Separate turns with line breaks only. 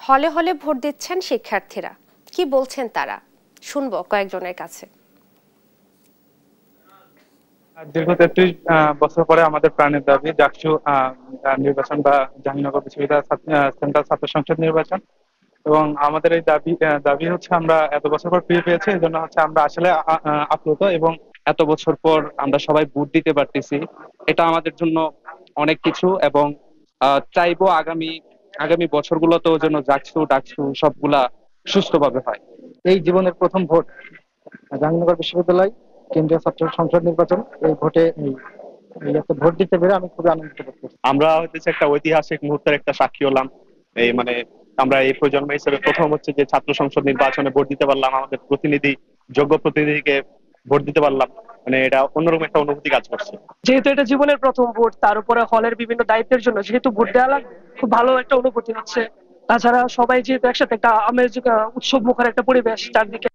হলে হলে ভোট দিচ্ছেন শিক্ষার্থীরা, কি বলছেন তারা, শুনবো কয়েকজনের কাছে।
দীর্ঘ ৩৩ বছর পরে আমাদের প্রাণের দাবি ডাকসু নির্বাচন বা জাহাঙ্গীরনগর বিশ্ববিদ্যালয় সেন্ট্রাল ছাত্র সংসদ নির্বাচন। এবং আমাদের এই দাবি হচ্ছে আমরা এত বছর পর ফিরে পেয়েছি, এই জন্য হচ্ছে আমরা আসলে আপ্লুত। এবং এত বছর পর আমরা সবাই ভোট দিতে পারতেছি, এটা আমাদের জন্য অনেক কিছু। এবং চাইবো আগামী আগামী বছরগুলোতেও যেন ডাকসু সবগুলা সুস্থভাবে হয়। এই জীবনের প্রথম ভোট, জাহাঙ্গীরনগর বিশ্ববিদ্যালয় কেন্দ্রীয় ছাত্র সংসদ নির্বাচন, এই ভোটে ভোট দিতে পেরে আমি খুবই আনন্দিত বোধ করছি।
আমরা হচ্ছে একটা ঐতিহাসিক মুহূর্তের একটা সাক্ষী হলাম। এই মানে আমরা এই প্রজন্ম হিসেবে প্রথম হচ্ছে যে ছাত্র সংসদ নির্বাচনে ভোট দিতে পারলাম, আমাদের যোগ্য প্রতিনিধিকে ভোট দিতে পারলাম। মানে এটা অন্যরকম একটা অনুভূতি কাজ করছে।
যেহেতু এটা জীবনের প্রথম ভোট, তার উপরে হলের বিভিন্ন দায়িত্বের জন্য যেহেতু ভোট দেওয়া লাগবে, খুব ভালো একটা অনুভূতি হচ্ছে। তাছাড়া সবাই যেহেতু একসাথে, একটা আমেজ, উৎসব মুখর একটা পরিবেশ চারদিকে।